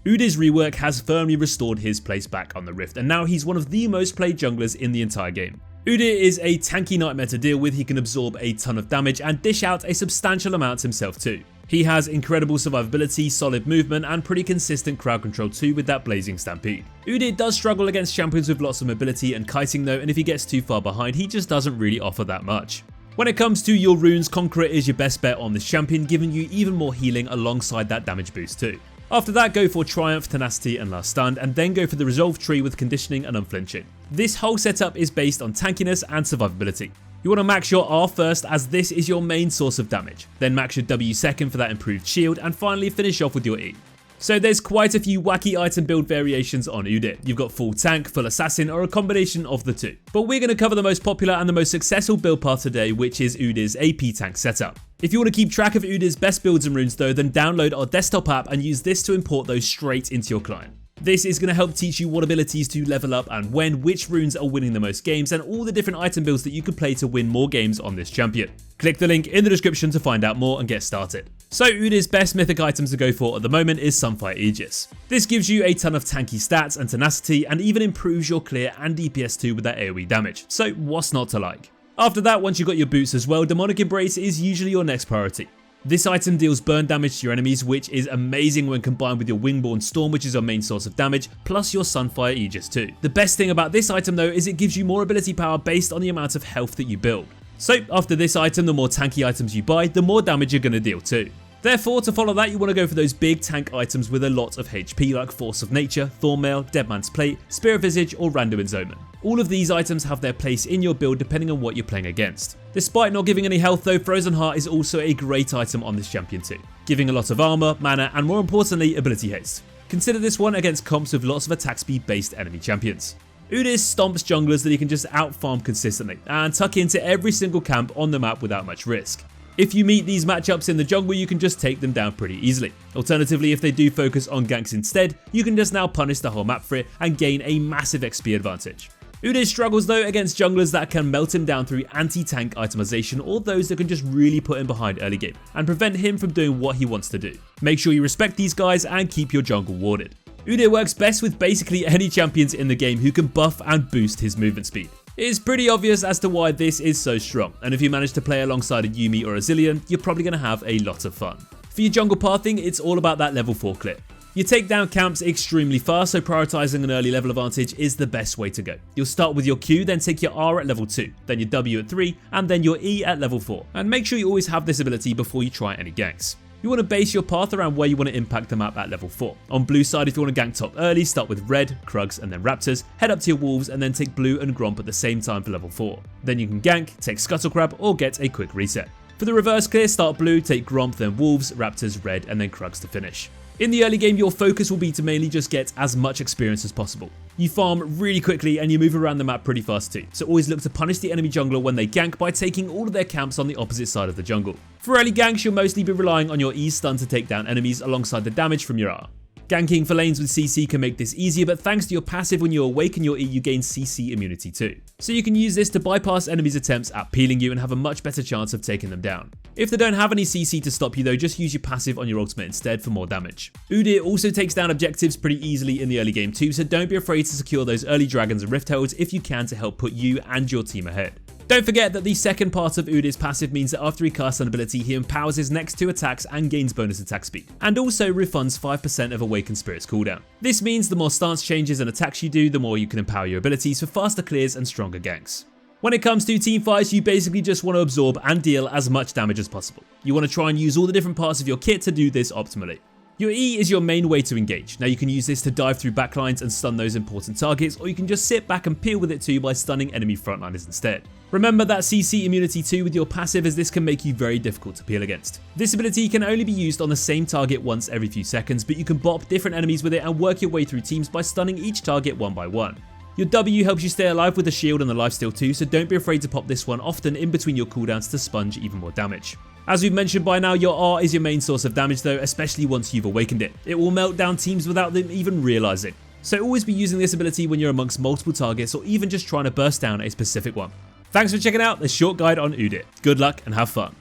UDYR's rework has firmly restored his place back on the Rift, and now he's one of the most played junglers in the entire game. UDYR is a tanky nightmare to deal with. He can absorb a ton of damage and dish out a substantial amount himself too. He has incredible survivability, solid movement, and pretty consistent crowd control too with that blazing stampede. UDYR does struggle against champions with lots of mobility and kiting though, and if he gets too far behind, he just doesn't really offer that much. When it comes to your runes, Conqueror is your best bet on this champion, giving you even more healing alongside that damage boost too. After that, go for Triumph, Tenacity and Last Stand, and then go for the Resolve tree with Conditioning and Unflinching. This whole setup is based on tankiness and survivability. You want to max your R first, as this is your main source of damage, then max your W second for that improved shield, and finally finish off with your E. So there's quite a few wacky item build variations on UDYR. You've got full tank, full assassin, or a combination of the two. But we're going to cover the most popular and the most successful build path today, which is UDYR's AP tank setup. If you want to keep track of UDYR's best builds and runes though, then download our desktop app and use this to import those straight into your client. This is going to help teach you what abilities to level up and when, which runes are winning the most games, and all the different item builds that you can play to win more games on this champion. Click the link in the description to find out more and get started. So UDYR's best mythic items to go for at the moment is Sunfire Aegis. This gives you a ton of tanky stats and tenacity, and even improves your clear and DPS too with that AoE damage, so what's not to like? After that, once you've got your boots as well, Demonic Embrace is usually your next priority. This item deals burn damage to your enemies, which is amazing when combined with your Wingborne Storm, which is your main source of damage, plus your Sunfire Aegis too. The best thing about this item though is it gives you more ability power based on the amount of health that you build. So after this item, the more tanky items you buy, the more damage you're going to deal too. Therefore, to follow that, you want to go for those big tank items with a lot of HP like Force of Nature, Thornmail, Deadman's Plate, Spirit Visage or Randuin's Omen. All of these items have their place in your build depending on what you're playing against. Despite not giving any health though, Frozen Heart is also a great item on this champion too, giving a lot of armor, mana and more importantly ability haste. Consider this one against comps with lots of attack speed based enemy champions. UDYR stomps junglers that he can just out-farm consistently and tuck into every single camp on the map without much risk. If you meet these matchups in the jungle, you can just take them down pretty easily. Alternatively, if they do focus on ganks instead, you can just now punish the whole map for it and gain a massive XP advantage. UDYR struggles though against junglers that can melt him down through anti-tank itemization, or those that can just really put him behind early game and prevent him from doing what he wants to do. Make sure you respect these guys and keep your jungle warded. UDYR works best with basically any champions in the game who can buff and boost his movement speed. It is pretty obvious as to why this is so strong, and if you manage to play alongside a Yuumi or a Zilean, you're probably going to have a lot of fun. For your jungle pathing, it's all about that level 4 clip. You take down camps extremely fast, so prioritizing an early level advantage is the best way to go. You'll start with your Q, then take your R at level 2, then your W at 3, and then your E at level 4. And make sure you always have this ability before you try any ganks. You want to base your path around where you want to impact the map at level 4. On blue side, if you want to gank top early, start with red, Krugs and then Raptors, head up to your Wolves and then take blue and Gromp at the same time for level 4. Then you can gank, take Scuttle Crab or get a quick reset. For the reverse clear, start blue, take Gromp, then Wolves, Raptors, red and then Krugs to finish. In the early game, your focus will be to mainly just get as much experience as possible. You farm really quickly and you move around the map pretty fast too, so always look to punish the enemy jungler when they gank by taking all of their camps on the opposite side of the jungle. For early ganks, you'll mostly be relying on your E stun to take down enemies alongside the damage from your R. Ganking for lanes with CC can make this easier, but thanks to your passive when you awaken your E, you gain CC immunity too. So you can use this to bypass enemies' attempts at peeling you and have a much better chance of taking them down. If they don't have any CC to stop you though, just use your passive on your ultimate instead for more damage. UDYR also takes down objectives pretty easily in the early game too, so don't be afraid to secure those early dragons and rift heralds if you can to help put you and your team ahead. Don't forget that the second part of UDYR's passive means that after he casts an ability, he empowers his next 2 attacks and gains bonus attack speed, and also refunds 5% of Awakened Spirit's cooldown. This means the more stance changes and attacks you do, the more you can empower your abilities for faster clears and stronger ganks. When it comes to team fights, you basically just want to absorb and deal as much damage as possible. You want to try and use all the different parts of your kit to do this optimally. Your E is your main way to engage. Now you can use this to dive through backlines and stun those important targets, or you can just sit back and peel with it too by stunning enemy frontliners instead. Remember that CC immunity too with your passive, as this can make you very difficult to peel against. This ability can only be used on the same target once every few seconds, but you can bop different enemies with it and work your way through teams by stunning each target one by one. Your W helps you stay alive with the shield and the lifesteal too, so don't be afraid to pop this one often in between your cooldowns to sponge even more damage. As we've mentioned by now, your R is your main source of damage though, especially once you've awakened it. It will melt down teams without them even realizing. So always be using this ability when you're amongst multiple targets or even just trying to burst down a specific one. Thanks for checking out this short guide on UDYR. Good luck and have fun.